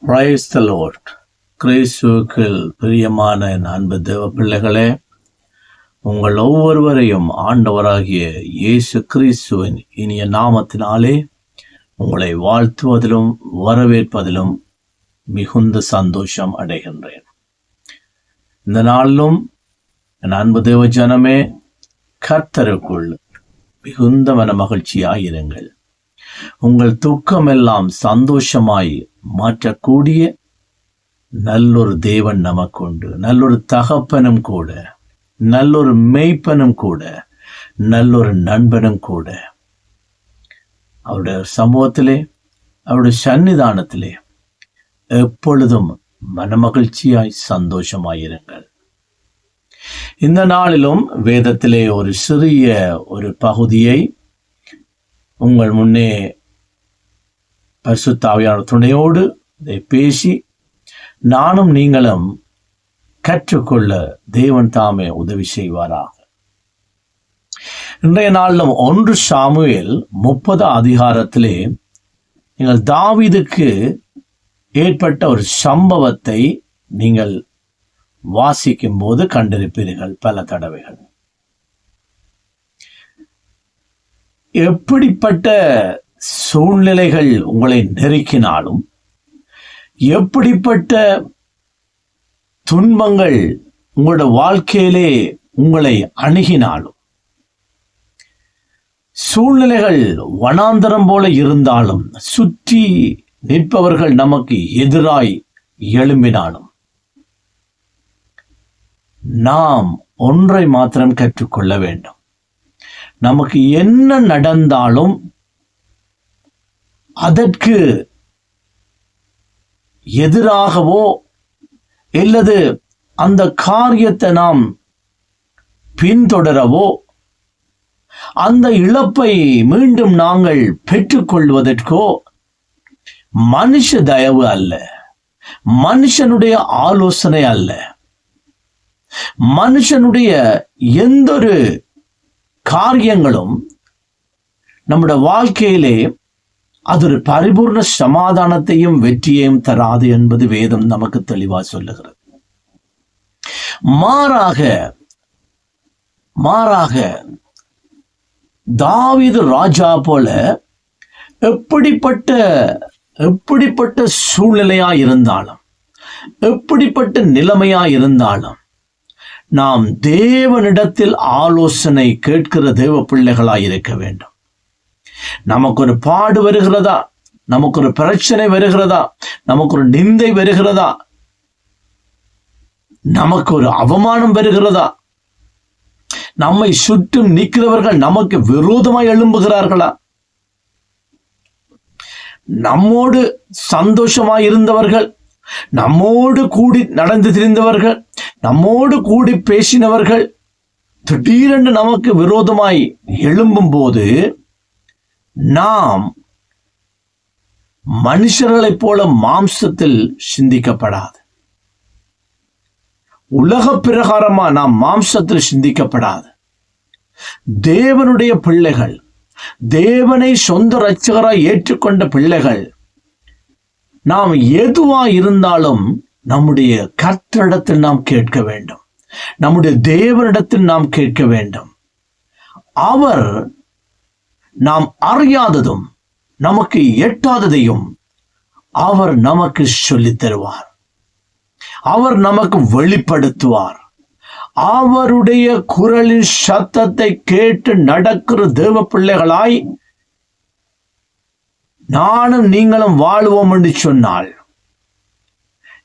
Praise the Lord. கிறிஸ்துவுக்குள் பிரியமான அன்பு தேவ பிள்ளைகளே, உங்கள் ஒவ்வொருவரையும் ஆண்டவராகிய இயேசு கிறிஸ்துவின் இனிய நாமத்தினாலே உங்களை வாழ்த்துவதிலும் வரவேற்பதிலும் மிகுந்த சந்தோஷம் அடைகின்றேன். இந்த நாளிலும் என் அன்பு தேவ ஜனமே, கர்த்தருக்குள் மிகுந்த மன மகிழ்ச்சியாயிருங்கள். உங்கள் துக்கமெல்லாம் சந்தோஷமாய் மாற்றக்கூடிய நல்லொரு தேவன் நமக்குண்டு. நல்லொரு தகப்பனும் கூட, நல்லொரு மேய்ப்பனும் கூட, நல்லொரு நண்பனும் கூட. அவருடைய சமூகத்திலே, அவருடைய சன்னிதானத்திலே எப்பொழுதும் மனமகிழ்ச்சியாய் சந்தோஷமாயிருங்கள். இந்த நாளிலும் வேதத்திலே ஒரு சிறிய ஒரு பகுதியை உங்கள் முன்னே பரிசுத்த ஆவியானவர் துணையோடு இதை பேசி நானும் நீங்களும் கற்றுக்கொள்ள தேவன் தாமே உதவி செய்வாராக. இன்றைய நாளிலும் 1 சாமுவேல் 30 அதிகாரத்திலே நீங்கள் தாவீதுக்கு ஏற்பட்ட ஒரு சம்பவத்தை நீங்கள் வாசிக்கும் போது கண்டிருப்பீர்கள் பல தடவைகள். எப்படிப்பட்ட சூழ்நிலைகள் உங்களை நெருக்கினாலும், எப்படிப்பட்ட துன்பங்கள் உங்களோட வாழ்க்கையிலே உங்களை அணுகினாலும், சூழ்நிலைகள் வனாந்தரம் போல இருந்தாலும், சுற்றி நிற்பவர்கள் நமக்கு எதிராய் எழும்பினாலும், நாம் ஒன்றை மாத்திரம் கற்றுக்கொள்ள வேண்டும். நமக்கு என்ன நடந்தாலும் அதற்கு எதிராகவோ அல்லது அந்த காரியத்தை நாம் பின்தொடரவோ, அந்த இழப்பை மீண்டும் நாங்கள் பெற்றுக்கொள்வதற்கோ மனுஷ தயவு அல்ல, மனுஷனுடைய ஆலோசனை அல்ல, மனுஷனுடைய எந்தொரு காரியங்களும் நம்முடைய வாழ்க்கையிலே அது ஒரு பரிபூர்ண சமாதானத்தையும் வெற்றியையும் தராது என்பது வேதம் நமக்கு தெளிவாக சொல்லுகிறது. மாறாக தாவீது ராஜா போல எப்படிப்பட்ட சூழ்நிலையா இருந்தாலும், எப்படிப்பட்ட நிலைமையா இருந்தாலும், நாம் தேவனிடத்தில் ஆலோசனை கேட்கிற தேவ பிள்ளைகளாய் இருக்க வேண்டும். நமக்கு ஒரு பாடு வருகிறதா, நமக்கு ஒரு பிரச்சனை வருகிறதா, நமக்கு ஒரு நிந்தை வருகிறதா, நமக்கு ஒரு அவமானம் வருகிறதா, நம்மை சுற்றும் நிற்கிறவர்கள் நமக்கு விரோதமாய் எழும்புகிறார்களா, நம்மோடு சந்தோஷமாய் இருந்தவர்கள், நம்மோடு கூடி நடந்து திரிந்தவர்கள், நம்மோடு கூடி பேசினவர்கள் திடீரென்று நமக்கு விரோதமாய் எழும்பும் போது நாம் மனுஷர்களைப் போல மாம்சத்தில் சிந்திக்கப்படாது, உலக பிரகாரமா நாம் மாம்சத்தில் சிந்திக்கப்படாது. தேவனுடைய பிள்ளைகள், தேவனை சொந்த இரட்சகராய் ஏற்றுக்கொண்ட பிள்ளைகள், நாம் எதுவா இருந்தாலும் நம்முடைய கர்த்தரிடத்தில் நாம் கேட்க வேண்டும், நம்முடைய தேவனிடத்தில் நாம் கேட்க வேண்டும். அவர் நாம் அறியாததும் நமக்கு எட்டாததையும் அவர் நமக்கு சொல்லித் தருவார், அவர் நமக்கு வெளிப்படுத்துவார். அவருடைய குரலின் சத்தத்தை கேட்டு நடக்கிற தேவ பிள்ளைகளாய் நானும் நீங்களும் வாழுவோம் என்று சொன்னால்,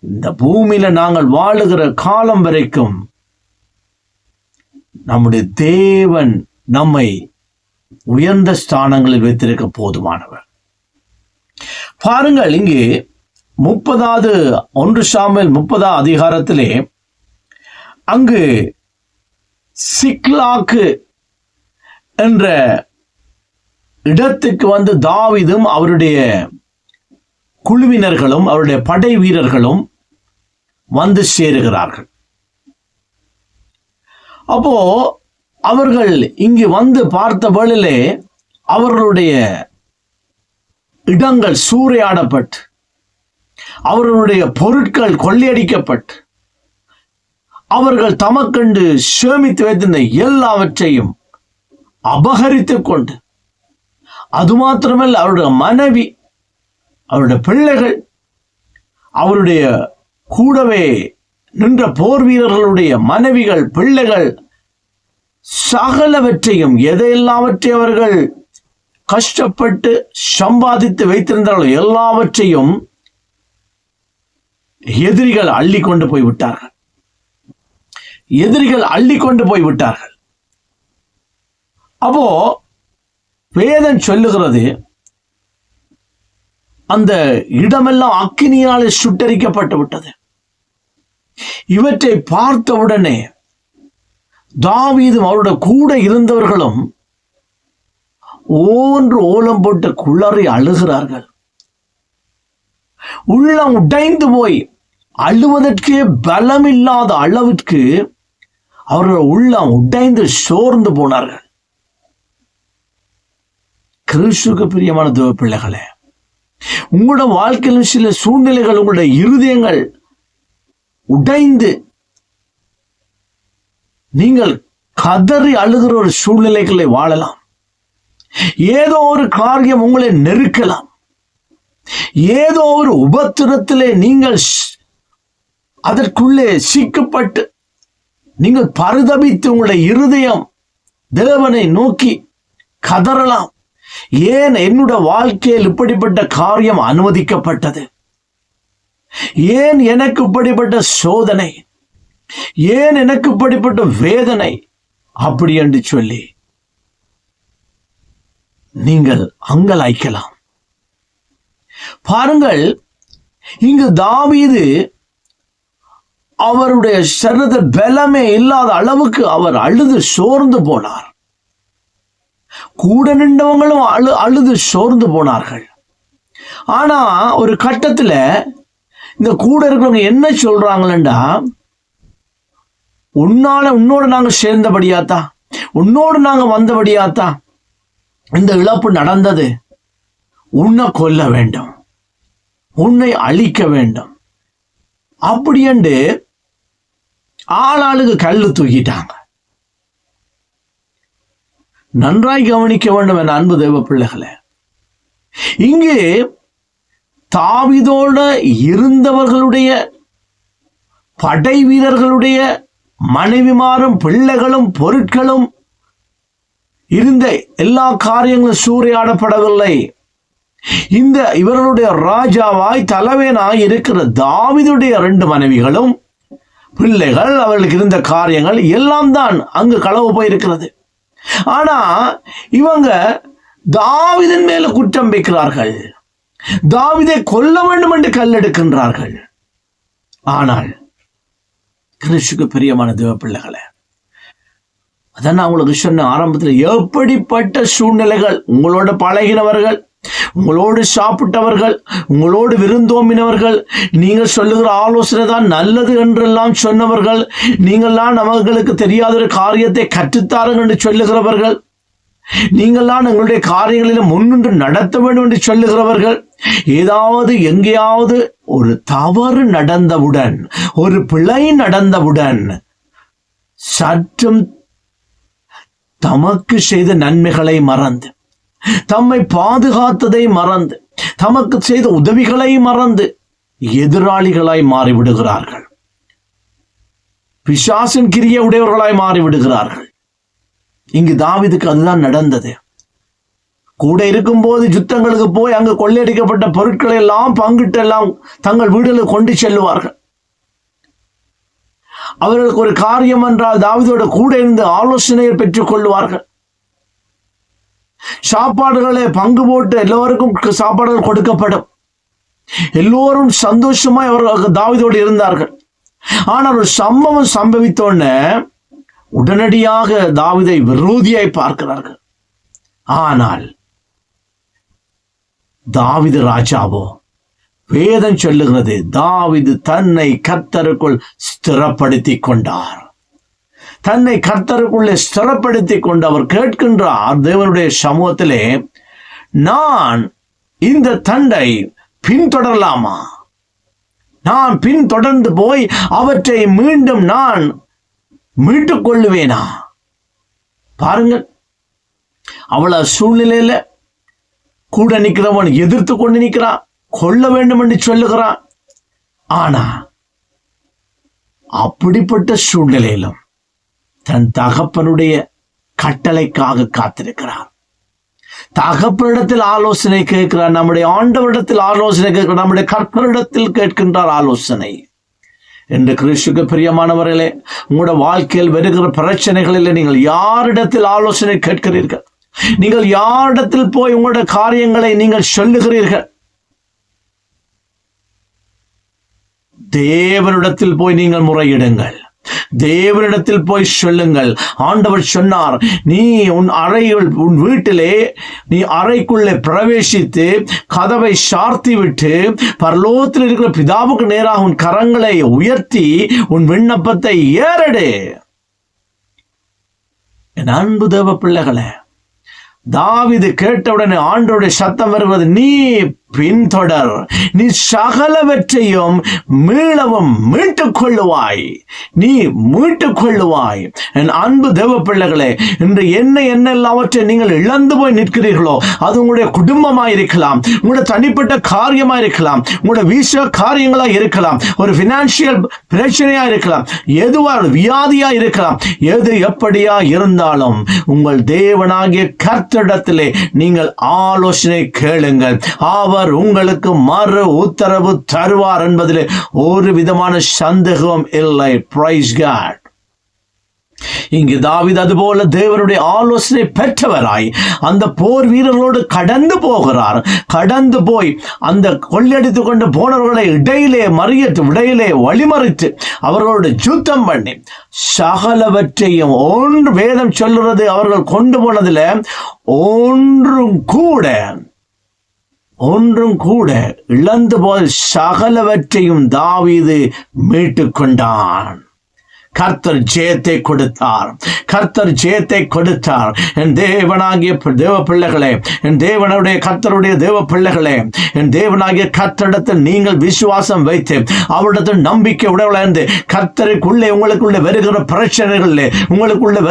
இந்த பூமியில நாங்கள் வாழுகிற காலம் வரைக்கும் நம்முடைய தேவன் நம்மை உயர்ந்த ஸ்தானங்களில் வைத்திருக்க போதுமானவர். பாருங்கள், இங்கே 1 சாமுவேல் 30 அதிகாரத்திலே அங்கு சிக்லாக்கு என்ற இடத்துக்கு வந்து தாவீதும் அவருடைய குழுவினர்களும் அவருடைய படை வீரர்களும் வந்து சேருகிறார்கள். அப்போ அவர்கள் இங்கு வந்து பார்த்த வேளையிலே அவர்களுடைய இடங்கள் சூறையாடப்பட்டு அவர்களுடைய பொருட்கள் கொள்ளையடிக்கப்பட்டு அவர்கள் தமக்கண்டு சேமித்து வைத்திருந்த எல்லாவற்றையும் அபகரித்துக் கொண்டு, அது மாத்திரமல்ல அவருடைய மனைவி, அவருடைய பிள்ளைகள், அவருடைய கூடவே நின்ற போர் வீரர்களுடைய மனைவிகள், பிள்ளைகள், சகலவற்றையும் எதையெல்லாவற்றையும் அவர்கள் கஷ்டப்பட்டு சம்பாதித்து வைத்திருந்தார்களோ எல்லாவற்றையும் எதிரிகள் அள்ளி கொண்டு போய்விட்டார்கள். எதிரிகள் அள்ளி கொண்டு போய்விட்டார்கள். அப்போ வேதம் சொல்லுகிறது, அந்த இடமெல்லாம் அக்கினியாலே சுட்டரிக்கப்பட்டு விட்டது. இவற்றை பார்த்தவுடனே தாவீதும் அவருடைய கூட இருந்தவர்களும் ஒன்று ஓலம் போட்டு குளறி அழுகிறார்கள். உள்ளம் உடைந்து போய் அழுவதற்கே பலமில்லாத அளவிற்கு அவர்கள் உள்ளம் உடைந்து சோர்ந்து போனார்கள். கிறிஸ்துவுக்கு பிரியமான தேவ பிள்ளைகளே, உங்களோட வாழ்க்கையில் சில சூழ்நிலைகள், உங்களுடைய இருதயங்கள் உடைந்து நீங்கள் கதறி அழுகிற ஒரு சூழ்நிலைகளை வாழலாம். ஏதோ ஒரு காரியம் உங்களை நெருக்கலாம். ஏதோ ஒரு உபத்திரத்திலே நீங்கள் அதற்குள்ளே சிக்கப்பட்டு நீங்கள் பரிதபித்து உங்களுடைய இருதயம் தேவனை நோக்கி கதறலாம். ஏன் என்னுடைய வாழ்க்கையில் இப்படிப்பட்ட காரியம் அனுமதிக்கப்பட்டது? ஏன் எனக்கு இப்படிப்பட்ட சோதனை? ஏன் எனக்கு இப்படிப்பட்ட வேதனை? அப்படி என்று சொல்லி நீங்கள் அங்கலாய்க்கலாம். பாருங்கள், இங்கு தாவீது அவருடைய சரீரத்தில் பலமே இல்லாத அளவுக்கு அவர் அழுது சோர்ந்து போனார். கூட நின்றவங்களும் அழுது சோர்ந்து போனார்கள். ஆனா ஒரு கட்டத்துல இந்த கூட இருக்கிறவங்க என்ன சொல்றாங்களா, உன்னோடு நாங்க சேர்ந்தபடியாத்தா, உன்னோடு நாங்க வந்தபடியாத்தா இந்த இழப்பு நடந்தது. உன்னை கொல்ல வேண்டும், உன்னை அழிக்க வேண்டும் அப்படி என்று ஆளாளுக்கு கல்லு தூக்கிட்டாங்க. நன்றாய் கவனிக்க வேண்டும் என் அன்பு தேவ பிள்ளைகளே. இங்கு தாவீதோட இருந்தவர்களுடைய படை வீரர்களுடைய மனைவிமாரும் பிள்ளைகளும் பொருட்களும் இருந்த எல்லா காரியங்களும் சூறையாடப்படவில்லை. இந்த இவர்களுடைய ராஜாவாய் தலைவனாய் இருக்கிற தாவீதுடைய 2 மனைவிகளும் பிள்ளைகள், அவர்களுக்கு இருந்த காரியங்கள் எல்லாம் தான் அங்கு களவு போயிருக்கிறது. ஆனா இவங்க தாவீதின் மேல குற்றம் வைக்கிறார்கள். தாவீதை கொல்ல வேண்டும் என்று கல்லெடுக்கின்றார்கள். ஆனால் கிறிஸ்துவுக்கு பிரியமான தேவ பிள்ளைகளே, அதான் நான் உங்களுக்கு சொன்ன ஆரம்பத்தில், எப்படிப்பட்ட சூழ்நிலைகள், உங்களோட பழகினவர்கள், உங்களோடு சாப்பிட்டவர்கள், உங்களோடு விருந்தோம்பினவர்கள், நீங்கள் சொல்லுகிற ஆலோசனை தான் நல்லது என்றெல்லாம் சொன்னவர்கள், நீங்கள்லாம் நமங்களுக்கு தெரியாத ஒரு காரியத்தை கற்றுத்தாருங்கள் என்று சொல்லுகிறவர்கள், நீங்கள்லாம் எங்களுடைய காரியங்களில் முன்னின்று நடத்த வேண்டும் என்று சொல்லுகிறவர்கள், ஏதாவது எங்கேயாவது ஒரு தவறு நடந்தவுடன், ஒரு பிழை நடந்தவுடன் சற்றும் தமக்கு செய்த நன்மைகளை மறந்து, தம்மை பாதுகாத்ததை மறந்து, தமக்கு செய்த உதவிகளை மறந்து எதிராளிகளாய் மாறிவிடுகிறார்கள். பிசாசின் கிரியை உடையவர்களாய் மாறிவிடுகிறார்கள். இங்கு தாவீதுக்கு அதுதான் நடந்தது. கூட இருக்கும்போது யுத்தங்களுக்கு போய் அங்கு கொள்ளையடிக்கப்பட்ட பொருட்களை எல்லாம் பங்கிட்டு எல்லாம் தங்கள் வீடுகளை கொண்டு செல்லுவார்கள். அவர்களுக்கு ஒரு காரியம் என்றால் தாவீதோட கூட இருந்து ஆலோசனையை பெற்றுக் கொள்வார்கள். சாப்பாடுகளை பங்கு போட்டு எல்லோருக்கும் சாப்பாடுகள் கொடுக்கப்படும். எல்லோரும் சந்தோஷமாய் அவர்கள் தாவீதோடு இருந்தார்கள். ஆனால் ஒரு சம்பவம் சம்பவித்தோன்னு உடனடியாக தாவீதை விரோதியாய் பார்க்கிறார்கள். ஆனால் தாவீது ராஜாவோ, வேதம் சொல்லுகிறது, தாவீது தன்னை கர்த்தருக்குள் ஸ்திரப்படுத்திக் கொண்டார். தன்னை கர்த்தருக்குள்ளே ஸ்திரப்படுத்திக் கொண்டு அவர் கேட்கின்றார் தேவனுடைய சமூகத்திலே, நான் இந்த தண்டை பின்தொடரலாமா? நான் பின்தொடர்ந்து போய் அவற்றை மீண்டும் நான் மீட்டுக் கொள்ளுவேனா? பாருங்கள், அவ்வளவு சூழ்நிலையில கூட நிற்கிறவன் எதிர்த்து கொண்டு நிற்கிறான், கொள்ள வேண்டும் என்று சொல்லுகிறான். ஆனா அப்படிப்பட்ட சூழ்நிலையிலும் தன் தகப்பனுடைய கட்டளைக்காக காத்திருக்கிறார். தகப்பனிடத்தில் ஆலோசனை கேட்கிறார். நம்முடைய ஆண்டவரிடத்தில் ஆலோசனை கேட்கிறார். நம்முடைய கர்த்தரிடத்தில் கேட்கின்றார் ஆலோசனை. என்று கிறிஸ்துவுக்கு பிரியமானவர்களே, உங்களுடைய வாழ்க்கையில் வருகிற பிரச்சனைகளில் நீங்கள் யாரிடத்தில் ஆலோசனை கேட்கிறீர்கள்? நீங்கள் யாரிடத்தில் போய் உங்களுடைய காரியங்களை நீங்கள் சொல்லுகிறீர்கள்? தேவனிடத்தில் போய் நீங்கள் முறையிடுங்கள். தேவனிடத்தில் போய் சொல்லுங்கள். ஆண்டவர் சொன்னார், நீ உன் அறையில் உன் வீட்டிலே நீ அறைக்குள்ளே பிரவேசித்து கதவை சார்த்தி விட்டு பரலோகத்தில் இருக்கிற பிதாவுக்கு நேராக உன் கரங்களை உயர்த்தி உன் விண்ணப்பத்தை ஏறெடு. என் அன்பு தேவ பிள்ளைகளே, தாவீது கேட்டவுடனே ஆண்டவருடைய சத்தம் வருவது, நீ பின்தொடர், நீ சகலவற்றையும் மீளவும் மீட்டுக் கொள்ளுவாய், நீ மீட்டுக் கொள்ளுவாய். என் அன்பு தேவ பிள்ளைகளே, இன்று என்னெல்லாவற்றை நீங்கள் இழந்து போய் நிற்கிறீர்களோ, அது உங்களுடைய குடும்பமாக இருக்கலாம், உங்களுடைய தனிப்பட்ட காரியமாக இருக்கலாம், உங்களுடைய வீச காரியங்களாக இருக்கலாம், ஒரு பினான்சியல் பிரச்சனையா இருக்கலாம், எதுவாக வியாதியா இருக்கலாம், எது எப்படியா இருந்தாலும் உங்கள் தேவனாகிய கர்த்தரிடத்திலே நீங்கள் ஆலோசனை கேளுங்கள். அவர் உங்களுக்கு மறு உத்தரவு தருவார் என்பதில் ஒரு விதமான சந்தேகம் இல்லை. Praise God. இங்கு தாவீது அதுபோல தேவனுடைய ஆலோசனை பெற்றவராய் அந்த போர் வீரர்களோடு கடந்து போகிறார். கடந்து போய் அந்த கொள்ளையடித்து கொண்டு போனவர்களை இடையிலே வழிமறித்து அவர்களோடு யுத்தம் பண்ணி சகலவற்றையும் ஒன்று வேதம் சொல்லுறது, அவர்கள் கொண்டு போனதுல ஒன்றும் கூட இழந்து போய் சகலவற்றையும் தாவீது மீட்டுக் கொண்டான். கர்த்தர் ஜெயத்தை கொடுத்தார். கர்த்தர் ஜெயத்தை கொடுத்தார். என் தேவனாகிய தேவ பிள்ளைகளே, என் தேவனுடைய கர்த்தருடைய தேவ பிள்ளைகளே, என் தேவனாகிய கர்த்தரிடத்தில் நீங்கள் விசுவாசம் வைத்து அவரிடத்தில் நம்பிக்கை உடையவர்களாயிருந்து கர்த்தருக்குள்ளே உங்களுக்குள்ளே வருகிற பிரச்சனைகளிலே, உங்களுக்குள்ளே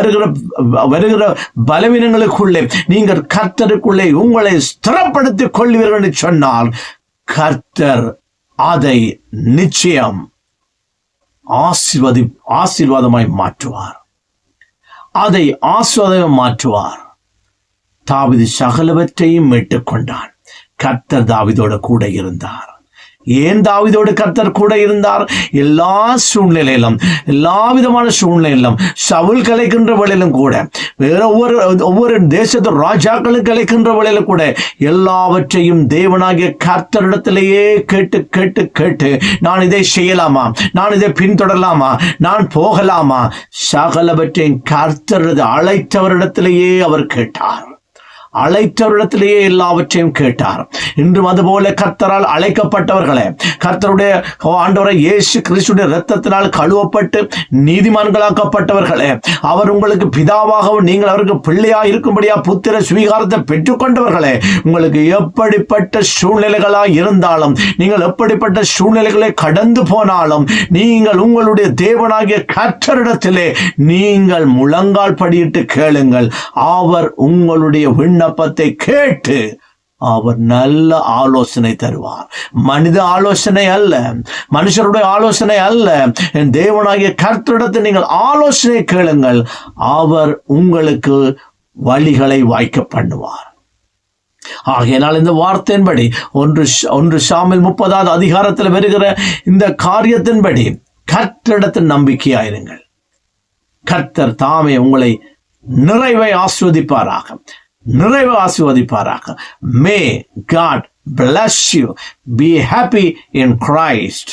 வருகிற பலவீனங்களுக்குள்ளே நீங்கள் கர்த்தருக்குள்ளே உங்களை ஸ்திரப்படுத்திக் கொள்வீர்கள் என்று சொன்னால் கர்த்தர் அதை நிச்சயம் ஆசீர்வாதமாய் மாற்றுவார். அதை ஆசீர்வாதமாய் மாற்றுவார். தாவீது சகலவற்றையும் மீட்டுக் கொண்டான். கர்த்தர் தாவீதோடு கூட இருந்தார். ஏன் தாவீதோடு கர்த்தர் கூட இருந்தார்? எல்லா சூழ்நிலையிலும், எல்லா விதமான சூழ்நிலையிலும், சவுல் கலைக்கின்ற வேளையிலும் கூட, வேற ஒவ்வொரு தேசத்து ராஜாக்களும் கலைக்கின்ற வேளையிலும் கூட எல்லாவற்றையும் தேவனாகிய கர்த்தரிடத்திலேயே கேட்டு கேட்டு கேட்டு, நான் இதை செய்யலாமா, நான் இதை பின்தொடரலாமா, நான் போகலாமா, சகலவற்றையும் கர்த்தரது அழைத்தவரிடத்திலேயே அவர் கேட்டார். அழைத்தவரிடத்திலேயே எல்லாவற்றையும் கேட்டார். இன்றும் அதுபோல கர்த்தரால் அழைக்கப்பட்டவர்களே, கர்த்தருடைய ஆண்டவரை இயேசு கிறிஸ்துவின் இரத்தத்தினால் கழுவப்பட்டு நீதிமான்களாக்கப்பட்டவர்களே, அவர் உங்களுக்கு பிதாவாகவும் நீங்கள் அவருக்கு பிள்ளையாக இருக்கும்படியா புத்திர சுவீகாரத்தை பெற்றுக்கொண்டவர்களே, உங்களுக்கு எப்படிப்பட்ட சூழ்நிலைகளாக இருந்தாலும், நீங்கள் எப்படிப்பட்ட சூழ்நிலைகளை கடந்து போனாலும், நீங்கள் உங்களுடைய தேவனாகிய கர்த்தரிடத்திலே நீங்கள் முழங்கால் படியிட்டு கேளுங்கள். அவர் உங்களுடைய விண்ணப்பத்தை கேட்டு அவர் நல்ல ஆலோசனை தருவார். மனித ஆலோசனை அல்ல, மனுஷருடைய ஆலோசனை அல்ல. என் தேவனாகிய கர்த்தரிடத்தில் நீங்கள் ஆலோசனை கேளுங்கள். அவர் உங்களுக்கு வழிகளை வாய்க்க பண்ணுவார். ஆகையினால் இந்த வார்த்தையின்படி ஒன்று சாமுவேல் 30வது அதிகாரத்தில் வருகிற இந்த காரியத்தின்படி கர்த்தரிடத்தில் நம்பிக்கையாயிருங்கள். கர்த்தர் தாமே உங்களை நிறைவை ஆஸ்வதிப்பாராக. May God bless you. Be happy in Christ.